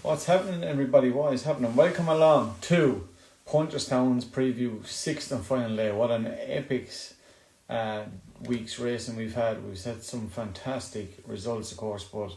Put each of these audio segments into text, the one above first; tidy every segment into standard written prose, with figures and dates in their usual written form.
What's happening, everybody? What is happening? Welcome along to Punchestown's preview, 6th and final day. What an epic week's racing we've had. We've had some fantastic results, of course, but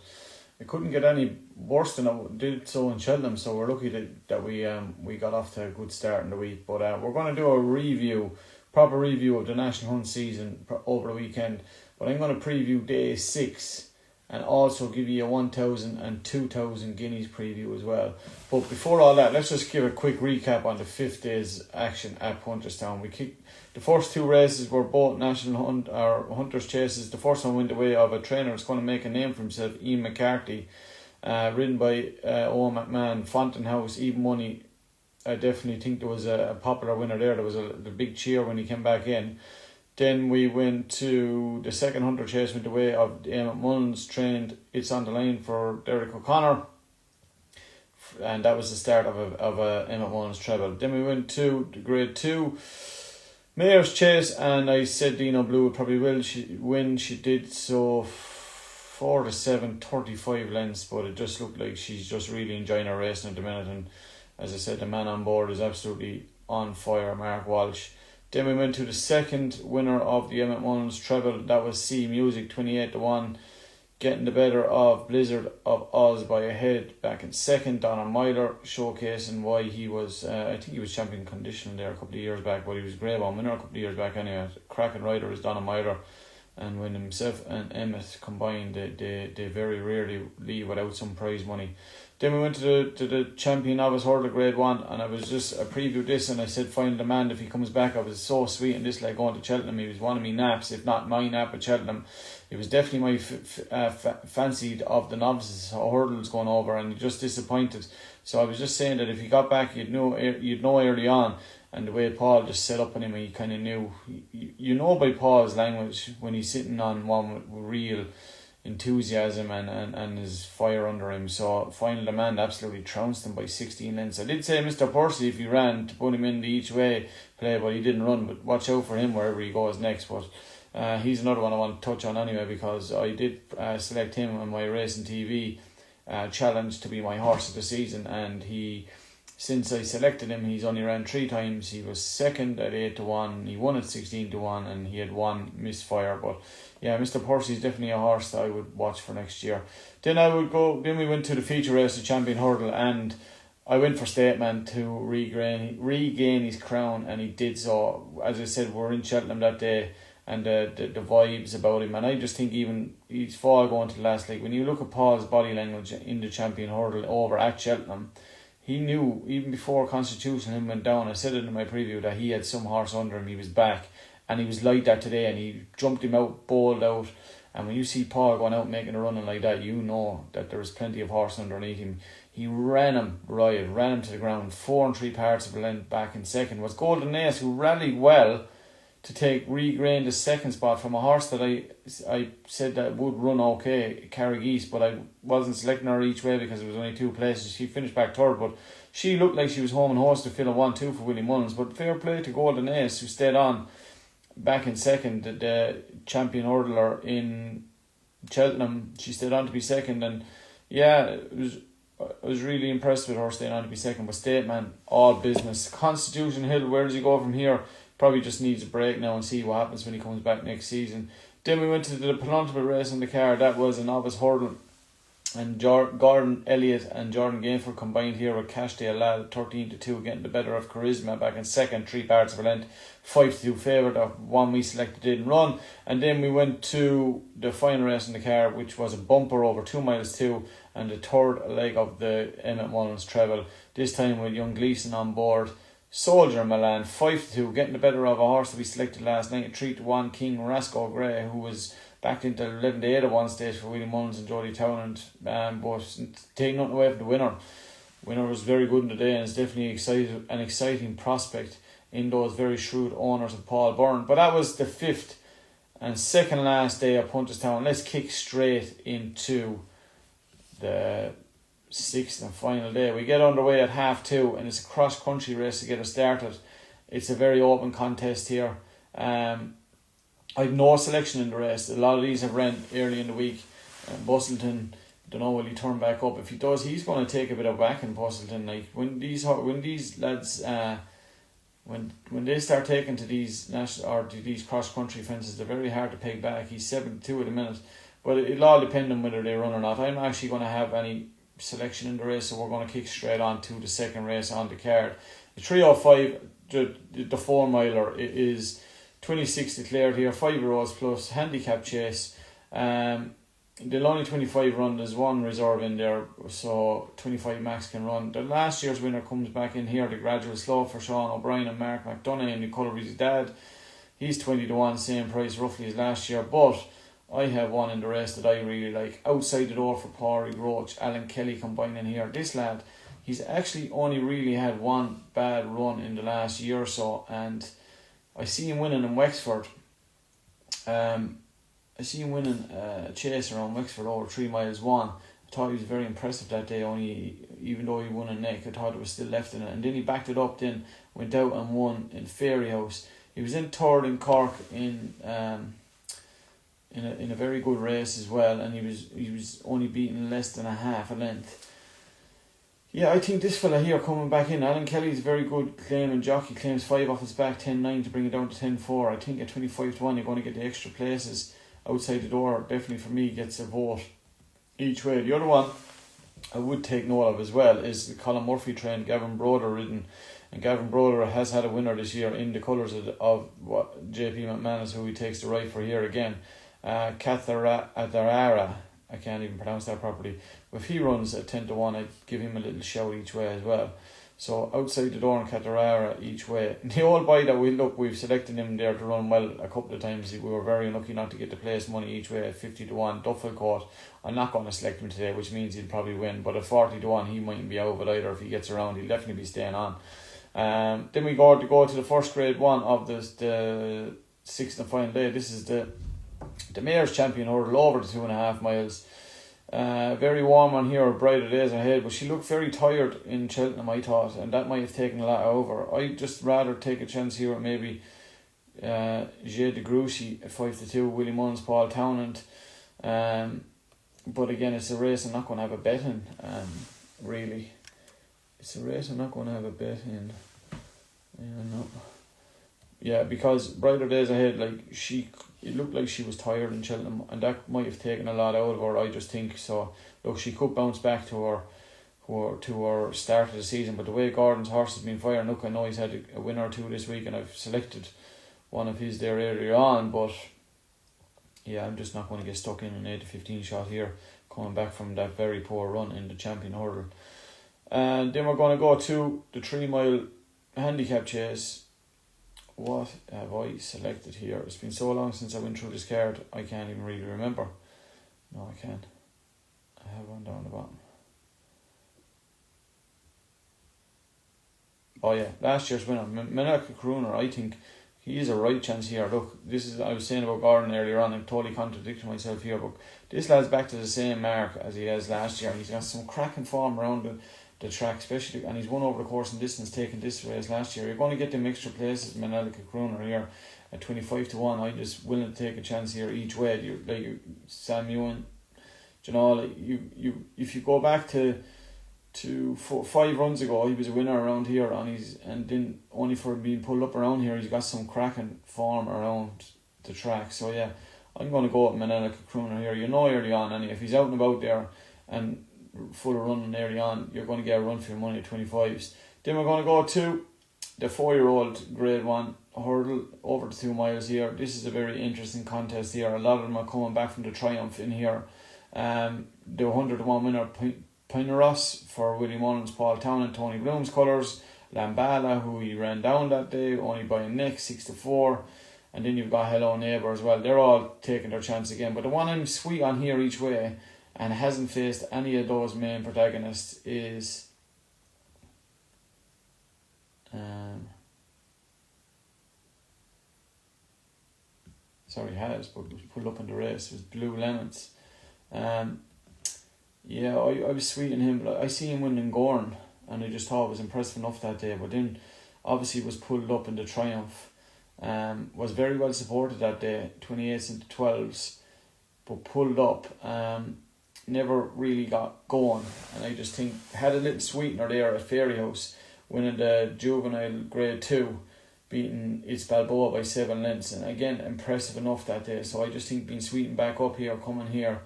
it couldn't get any worse than it did so in Cheltenham. So we're lucky that we got off to a good start in the week. But we're going to do a proper review of the National Hunt season over the weekend. But I'm going to preview day 6. And also give you a 1,000 and 2,000 Guineas preview as well. But before all that, let's just give a quick recap on the 5th day's action at Punchestown. The first two races were both National Hunt or Hunters Chases. The first one went the way of a trainer that's going to make a name for himself, Ian McCarthy, ridden by Owen McMahon, Fountain House, Even Money. I definitely think there was a popular winner there. There was the big cheer when he came back in. Then we went to the second Hunter Chase, went the way of Emmett Mullins, trained It's on the Line for Derek O'Connor. And that was the start of a Emmett Mullins treble. Then we went to the Grade 2 Mayor's Chase, and I said Dino Blue would probably win. She did so 4-7, 35 lengths, but it just looked like she's just really enjoying her racing at the minute. And as I said, the man on board is absolutely on fire, Mark Walsh. Then we went to the second winner of the Emmett Mullins treble. That was C Music, 28-1, getting the better of Blizzard of Oz by a head back in second. Donna Myler showcasing why he was, I think he was champion condition there a couple of years back, but he was grey bone winner a couple of years back anyway. Cracking rider is Donna Myler, and when himself and Emmett combined, they very rarely leave without some prize money. Then we went to the Champion Novice Hurdle Grade 1, and I previewed this, and I said final demand if he comes back. I was so sweet in this, like going to Cheltenham. He was one of my naps, if not my nap at Cheltenham. It was definitely my fancied of the novices hurdles going over, and just disappointed. So I was just saying that if he got back, you'd know early on. And the way Paul just set up on him, he kind of knew. You know by Paul's language when he's sitting on one with real enthusiasm and his fire under him. So final demand absolutely trounced him by 16 lengths. I did say Mr. Percy, if he ran, to put him in the each way play, but he didn't run. But watch out for him wherever he goes next. But he's another one I want to touch on anyway, because I did select him on my Racing TV challenge to be my horse of the season, and since I selected him, he's only ran 3 times. He was second at 8-1, he won at 16-1, and he had one misfire. But yeah, Mr. Percy is definitely a horse that I would watch for next year. Then we went to the feature race, the Champion Hurdle, and I went for Stateman to regain his crown, and he did so. As I said, we're in Cheltenham that day, and the vibes about him, and I just think even his fall going to the last leg, when you look at Paul's body language in the Champion Hurdle over at Cheltenham, he knew, even before Constitution him went down, I said it in my preview, that he had some horse under him, he was back, and he was like that today, and he jumped him out, bowled out, and when you see Paul going out making a running like that, you know that there was plenty of horse underneath him. He ran him to the ground, 4 3/4 of a length back in second. Was Golden Ace, who rallied well to regain the second spot from a horse that I said that would run okay, Carrigeese, but I wasn't selecting her each way because there was only 2 places. She finished back third, but she looked like she was home and host to fill a 1-2 for Willie Mullins. But fair play to Golden Ace, who stayed on back in second. The champion hurdler in Cheltenham, she stayed on to be second, and yeah, I was really impressed with her staying on to be second. But Stateman, all business. Constitution Hill, where does he go from here? Probably just needs a break now and see what happens when he comes back next season. Then we went to the penultimate race in the car. That was a novice hurdle, and Gordon Elliott and Jordan Gainford combined here with Cashdale Lad, 13-2, getting the better of Charisma back in second, 3/4 of a length, 5-2 favourite. Of one we selected didn't run. And then we went to the final race in the car, which was a bumper over 2 miles 2, and the third leg of the Emmett Mullins treble. This time with young Gleeson on board. Soldier Milan, 5-2, getting the better of a horse that we selected last night, 3-1, King Rasco Gray, who was backed into 11-8 at one stage for Willie Mullins and Jody Townend, but taking nothing away from the winner. Winner was very good in the day, and is definitely an exciting prospect in those very shrewd owners of Paul Byrne. But that was the 5th and second last day of Punchestown. Let's kick straight into the 6th and final day. We get underway at 2:30, and it's a cross country race to get us started. It's a very open contest here. I've no selection in the race. A lot of these have ran early in the week. Bustleton Don't know, will he turn back up? If he does, he's going to take a bit of whack in Postleton. Like when these lads when they start taking to these national or to these cross country fences, they're very hard to peg back. He's 72 at the minute, but it'll all depend on whether they run or not. I'm not actually going to have any selection in the race, so we're going to kick straight on to the second race on the card. The 305, the 4 miler is 26 declared here, 5-year-olds plus handicap chase. They'll only 25 run. There's one reserve in there, so 25 max can run. The last year's winner comes back in here, the gradual slow for Sean O'Brien and Mark McDonough in the colour of his dad. He's 20-1, same price roughly as last year, but I have one in the race that I really like. Outside the door for Pori Roach, Alan Kelly combining here. This lad, he's actually only really had one bad run in the last year or so, and I see him winning in Wexford. I see him winning a chase around Wexford over 3 miles 1. I thought he was very impressive that day, even though he won a neck, I thought there was still left in it. And then he backed it up, then went out and won in Fairyhouse. He was in third in Cork in a very good race as well, and he was only beaten less than a half a length. Yeah, I think this fella here coming back in, Alan Kelly's a very good claim, and jockey claims 5 off his back, 10-9 to bring it down to 10-4. I think at 25-1 you're going to get the extra places. Outside the door, definitely for me, gets a vote each way. The other one I would take note of as well is the Colin Murphy trained Gavin Broder ridden, and Gavin Broder has had a winner this year in the colours of what JP McManus, who he takes the right for here again. Catharara, I can't even pronounce that properly. But if he runs at 10-1, I'd give him a little shout each way as well. So outside the door and Catharara each way. The old boy that we've selected him there to run well a couple of times. We were very unlucky not to get the place money each way at 50-1. Duffel Court, I'm not going to select him today, which means he'll probably win. But at 40-1, he mightn't be out of it either. If he gets around, he'll definitely be staying on. Then we go to the first grade one of the sixth and final day. This is the Mayor's Champion hurdle over the 2.5 miles. Very warm on here, brighter days ahead, but she looked very tired in Cheltenham, I thought, and that might have taken a lot over. I'd just rather take a chance here at maybe Jay de Gruchy at 5-2, Willie Mullins, Paul Townend. But again, it's a race I'm not going to have a bet in, really. It's a race I'm not going to have a bet in. Yeah, because brighter days ahead, it looked like she was tired in Cheltenham, and that might have taken a lot out of her, I just think. So look, she could bounce back to her start of the season, but the way Gordon's horse has been firing, look, I know he's had a winner or two this week, and I've selected one of his there earlier on, but yeah, I'm just not going to get stuck in an 8-15 shot here, coming back from that very poor run in the Champion hurdle. And then we're going to go to the 3 mile handicap chase. What have I selected here? It's been so long since I went through this card, I can't even really remember. No, I can't. I have one down the bottom. Oh yeah, last year's winner, Menaka Kruner. I think he is a right chance here. Look, I was saying about Gordon earlier on, I'm totally contradicting myself here, but this lad's back to the same mark as he has last year. He's got some cracking form around the track, especially, and he's won over the course and distance taking this race last year. You're going to get them extra places, Menalika Kruner here at 25-1. I'm just willing to take a chance here each way. Sam Ewan, if you go back to 5 runs ago, he was a winner around here, and then only for being pulled up around here, he's got some cracking form around the track. So yeah, I'm going to go with Menalika Kruner here. Early on, and if he's out and about there and full of running early on, you're going to get a run for your money at 25s. Then we're going to go to the 4-year-old grade 1 hurdle over the 2 miles here. This is a very interesting contest here. A lot of them are coming back from the Triumph in here. The 100-1 winner Pineros for Willie Mullins, Paul Town and Tony Bloom's colours. Lambala, who he ran down that day, only by a neck, 6-4. And then you've got Hello Neighbour as well. They're all taking their chance again. But the one I'm sweet on here each way, and hasn't faced any of those main protagonists, is has, but was pulled up in the race, was Blue Lemons. I was sweet on him, but I see him winning Gorn, and I just thought it was impressive enough that day. But then obviously was pulled up in the Triumph, was very well supported that day, 28s into 12s, but pulled up. never really got going, and I just think had a little sweetener there at Fairyhouse, winning the juvenile Grade 2, beating It's Balboa by 7 lengths, and again impressive enough that day. So I just think being sweetened back up here, coming here,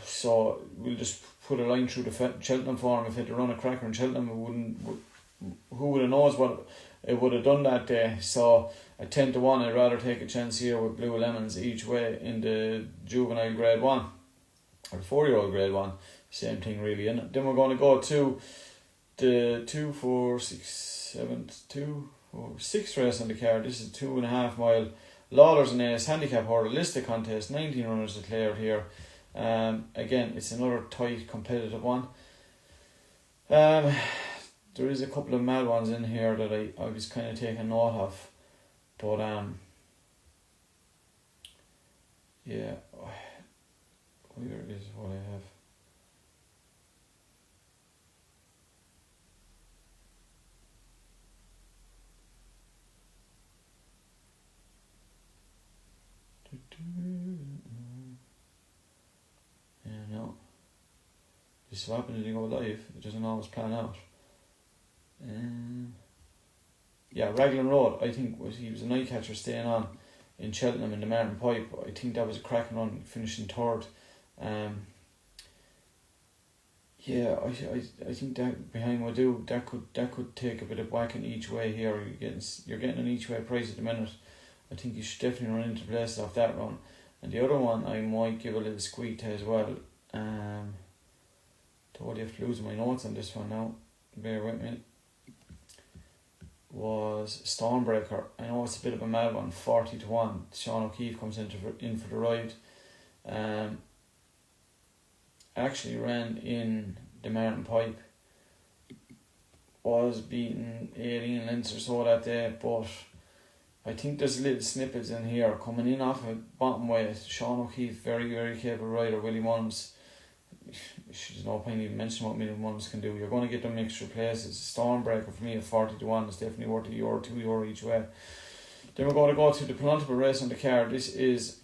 so we'll just put a line through the Cheltenham form. If it had run a cracker in Cheltenham, who would have knows what it would have done that day. So at 10-1, I'd rather take a chance here with Blue Lemons each way in the juvenile Grade 1 or 4-year-old Grade 1. Same thing really. And then we're going to go to the 2, 4, 6, 7, 2 or 6 race on the card. This is 2.5 mile Lawlers and Ace handicap hurdle listed contest. 19 runners declared here. Again, it's another tight competitive one. There is a couple of mad ones in here that I was kind of taking note of, but yeah, where is what I have? Yeah, no. This is what happens when you go live. It doesn't always plan out. Yeah, Raglan Road, I think he was a night catcher staying on in Cheltenham in the Martin Pipe. I think that was a cracking run, finishing third. Yeah, I think that behind Wadu, that could take a bit of whacking each way here. You're getting an each way price at the minute. I think you should definitely run into places off that run. And the other one I might give a little squeak to as well. Totally have to lose my notes on this one now. Bear with me. Was Stormbreaker. I know it's a bit of a mad one, 40-1. Sean O'Keefe comes in for the ride. Actually ran in the Martin Pipe. Was beaten 18 lengths or so that day, but I think there's little snippets in here coming in off a bottom weight. Sean O'Keefe, very, very capable rider. Willie Mullins, there's no point even mentioning what Willie Mullins can do. You're going to get them extra places. Stormbreaker for me at 40-1 is definitely worth €1, €2 each way. Then we're going to go to the penultimate race on the card. This is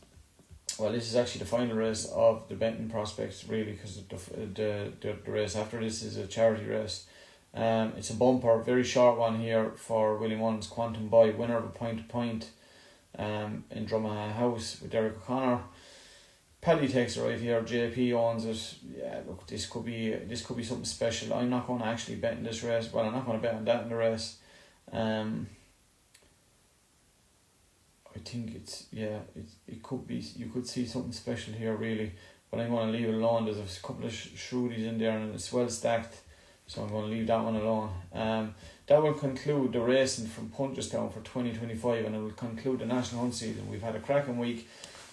actually the final race of the Benton Prospects, really, because the race after this is a charity race. It's a bumper, very short one here for Willie Mullins, Quantum Boy, winner of a point in Dromahane House with Derek O'Connor. Paddy takes it right here. JP owns it. Yeah, look, this could be something special. I'm not going to actually bet in this race. Well, I'm not going to bet on that in the race. I think it could be. You could see something special here, really. But I'm going to leave it alone. There's a couple of shrewdies in there, and it's well stacked. So I'm going to leave that one alone. That will conclude the racing from Punchestown for 2025, and it will conclude the National Hunt season. We've had a cracking week.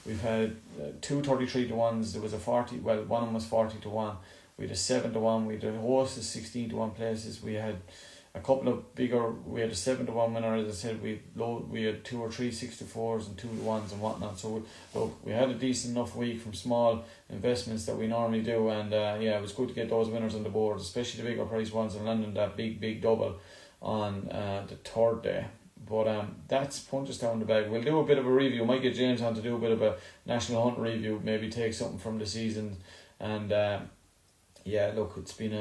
We've had 2 33-1s. There was a 40. Well, one of them was 40-1. We had a 7-1. We had a host of 16-1 places. We had a couple of bigger. We had a 7-1 winner. As I said, we had 2 or 3 6-4s and 2-1s and whatnot. So we had a decent enough week from small investments that we normally do, and it was good to get those winners on the board, especially the bigger price ones, and landing that big double on the third day. But that's Punchestown in the bag. We'll do a bit of a review. Might get James on to do a bit of a National Hunt review. Maybe take something from the season. And look, it's been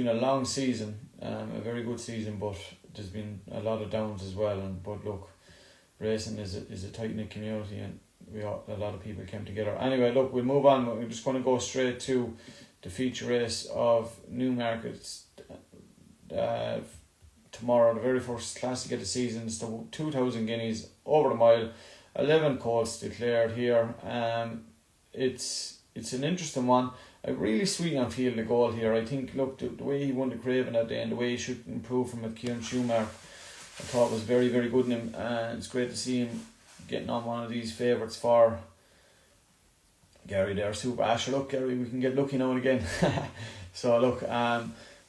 a long season, a very good season, but there's been a lot of downs as well. But look, racing is a tight knit community, and a lot of people came together. Anyway, look, we'll move on. We're just going to go straight to the feature race of Newmarket. Tomorrow, the very first classic of the season. It's the 2,000 guineas over the mile. 11 colts declared here. It's an interesting one. I really sweet on Field the goal here. I think, look, the way he won the Craven that day and the way he should improve from it, Kieran Schumacher, I thought was very, very good in him. And it's great to see him getting on one of these favourites for Gary there. Super Asher. Look, Gary, we can get lucky now and again. So, look,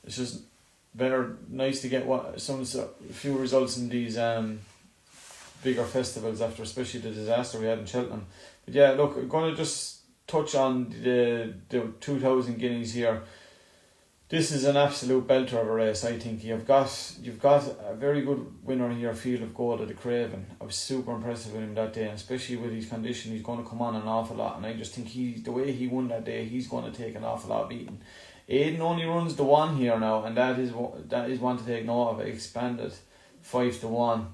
it's just nice to get a few results in these bigger festivals after, especially the disaster we had in Cheltenham. But yeah, look, I'm going to just touch on the 2,000 guineas here. This is an absolute belter of a race, I think. You've got a very good winner here, Field of Gold at the Craven. I was super impressed with him that day, and especially with his condition, he's going to come on an awful lot. And I just think the way he won that day, he's going to take an awful lot of beating. Aiden only runs the 1 here now, and that is one to take note of. Expanded 5-1.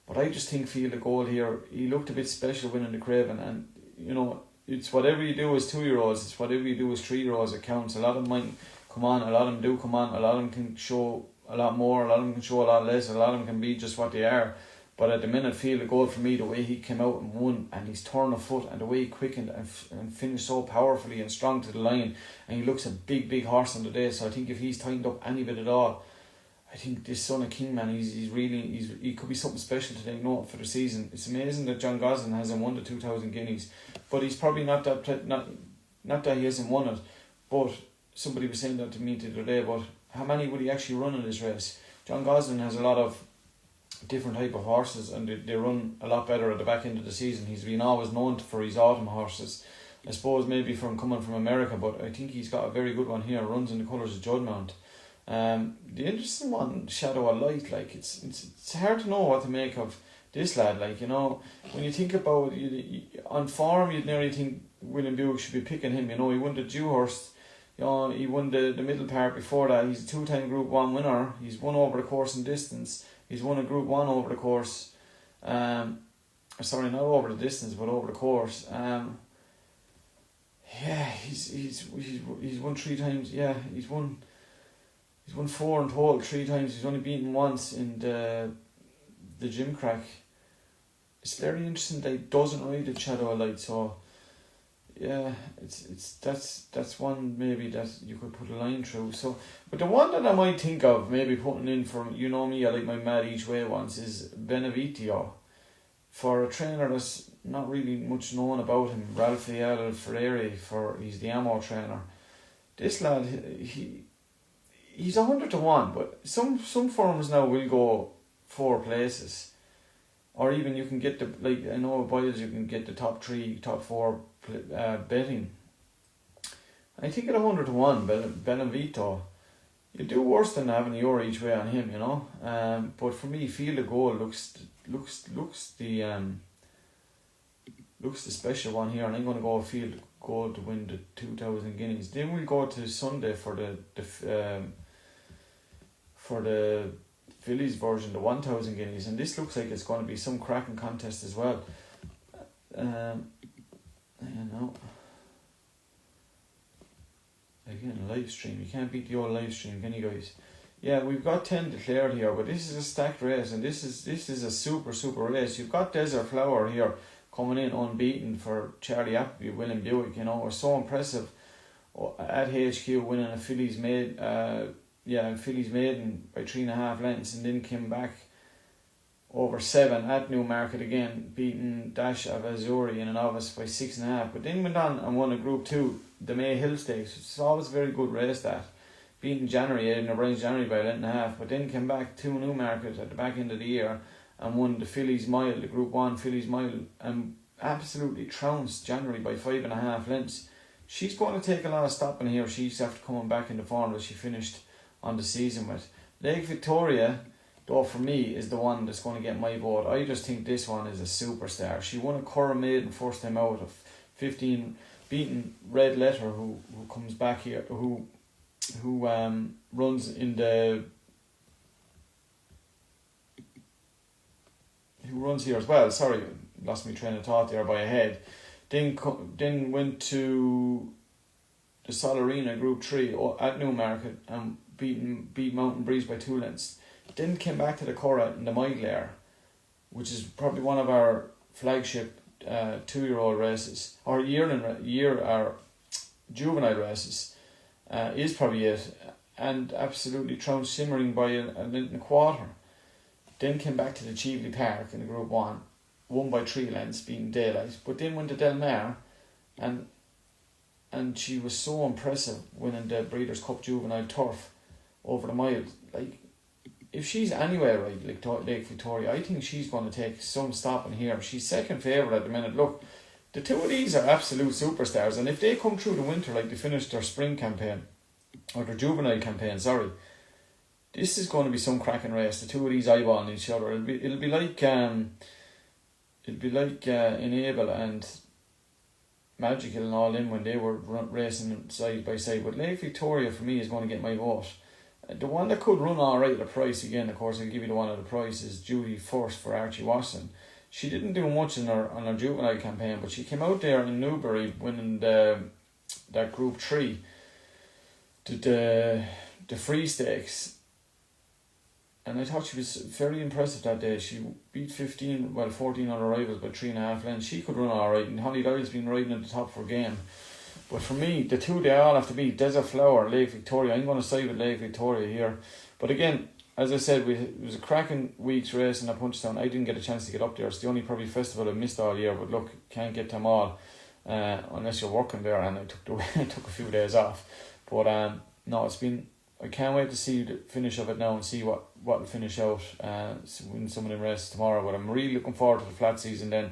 But I just think Field of Gold here, he looked a bit special winning the Craven, and you know, it's whatever you do as 2-year-olds, it's whatever you do as 3-year-olds that counts. A lot of them might come on, a lot of them do come on, a lot of them can show a lot more, a lot of them can show a lot less, a lot of them can be just what they are. But at the minute, Field of Gold for me, the way he came out and won, and he's turned a foot, and the way he quickened and finished so powerfully and strong to the line, and he looks a big horse on the day. So I think if he's tightened up any bit at all, I think this son of Kingman, he could be something special to take note for the season. It's amazing that John Gosling hasn't won the 2,000 guineas, but he's probably not that he hasn't won it, but somebody was saying that to me the other day, but how many would he actually run in this race? John Gosling has a lot of different type of horses, and they run a lot better at the back end of the season. He's been always known for his autumn horses, I suppose maybe coming from America, but I think he's got a very good one here. Runs in the colours of Judmount. The interesting one, Shadow of Light, like it's hard to know what to make of this lad. Like, you know, when you think about on form, you'd nearly think William Buick should be picking him. You know, he won the Dewhurst. You know, he won the middle part before that. He's a 2-time Group 1 winner. He's won over the course in distance. He's won a Group 1 over the course. Sorry, not over the distance, but over the course. Yeah, he's won 3 times. Yeah, he's won 4 in total, 3 times. He's only beaten once in the Gym Crack. It's very interesting that he doesn't ride the Shadow of Light, so yeah, that's one maybe that you could put a line through. So, but the one that I might think of maybe putting in for, you know me, I like my mad each way ones, is Benevitio. For a trainer that's not really much known about him, Ralphael Ferreri, he's the Ammo trainer. This lad, he's 100-1, but some firms now will go 4 places, or even you can get I know Boyles, you can get the top 3, top 4 betting. I think at 100-1, Benevito, you do worse than having €1 each way on him, you know. But for me, Field of Gold looks the special one here, and I'm going to go Field of Gold to win the 2,000 guineas. Then we'll go to Sunday for the Phillies version, the 1,000 guineas, and this looks like it's going to be some cracking contest as well. You know, again, live stream. You can't beat the old live stream, can you guys? Yeah, we've got 10 declared here, but this is a stacked race, and this is a super race. You've got Desert Flower here coming in unbeaten for Charlie Appleby, William Buick. You know, was so impressive at HQ, winning a Phillies Maiden by 3.5 lengths, and then came back over 7 at Newmarket again, beating Dash of Azuri in a novice by 6.5. But then went on and won a Group 2, the May Hill Stakes. It's always a very good race, that. Beating Aidan O'Brien's January by 1.5, but then came back to Newmarket at the back end of the year and won the Phillies Mile, the Group 1 Phillies Mile, and absolutely trounced January by 5.5 lengths. She's going to take a lot of stopping here. She's after coming back into form that she finished on the season with. Lake Victoria, though, for me, is the one that's going to get my vote. I just think this one is a superstar. She won a Curra Maiden first time out of 15, beating Red Letter, who comes back here, who runs in the... who runs here as well. Sorry, lost my train of thought there by a head. Then went to the Solarina Group 3 at Newmarket and beat Mountain Breeze by 2 lengths. Then came back to the Curra in the Mile, which is probably one of our flagship 2-year-old races, or juvenile races, is probably it, and absolutely trounced Simmering by a length and a quarter. Then came back to the Cheveley Park in the Group 1, won by 3 lengths, beating Daylight, but then went to Del Mar, and she was so impressive winning the Breeders' Cup Juvenile Turf over the mile. Like, if she's anywhere right, like Lake Victoria, I think she's going to take some stopping here. She's second favourite at the minute. Look, the two of these are absolute superstars, and if they come through the winter like they finished their spring campaign, or their juvenile campaign, sorry. This is going to be some cracking race. The two of these eyeballing each other. It'll be like Enable and Magical and all in when they were racing side by side. But Lake Victoria for me is going to get my vote. The one that could run alright at the price again, of course, I'll give you the one at the price, is Judy First for Archie Watson. She didn't do much on her juvenile campaign, but she came out there in Newbury winning that Group 3, the free stakes. And I thought she was very impressive that day. She beat 14 other rivals by 3.5 lengths. She could run alright, and Holly Lyle's been riding at the top for a game. But for me, the two they all have to beat, Desert Flower, Lake Victoria. I'm going to side with Lake Victoria here. But again, as I said, it was a cracking week's race in Punchestown. I didn't get a chance to get up there. It's the only probably festival I missed all year. But look, can't get them all unless you're working there. And I took a few days off. But no, it's been. I can't wait to see the finish of it now and see what will finish out in some of the races tomorrow. But I'm really looking forward to the flat season then.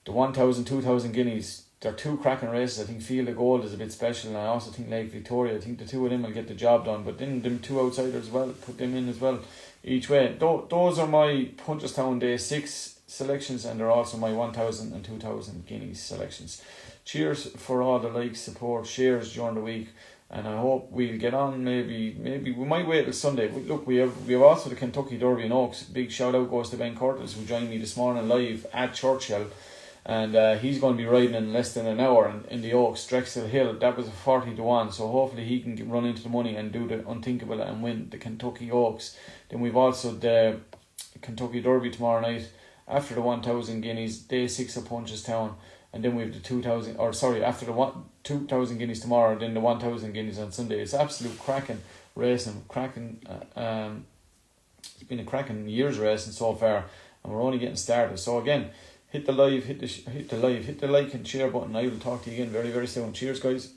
The 1,000, 2,000 guineas. They're two cracking races. I think Field of Gold is a bit special, and I also think Lake Victoria. I think the two of them will get the job done. But then them two outsiders as well, put them in as well each way. Those are my Punchestown Day 6 selections, and they're also my 1,000 and 2,000 guineas selections. Cheers for all the likes, support, shares during the week, and I hope we'll get on. Maybe we might wait till Sunday. Look, we have also the Kentucky Derby in Oaks. Big shout out goes to Ben Curtis, who joined me this morning live at Churchill. And he's going to be riding in less than an hour in the Oaks, Drexel Hill. That was a 40-1, so hopefully he can run into the money and do the unthinkable and win the Kentucky Oaks. Then we've also the Kentucky Derby tomorrow night after the 1,000 guineas, day 6 of Punchestown, and then we have the 2,000, after the 2,000 guineas tomorrow, and then the 1,000 guineas on Sunday. It's absolute cracking racing, it's been a cracking year's racing so far, and we're only getting started. So again, hit the like and share button. I will talk to you again very, very soon. Cheers, guys.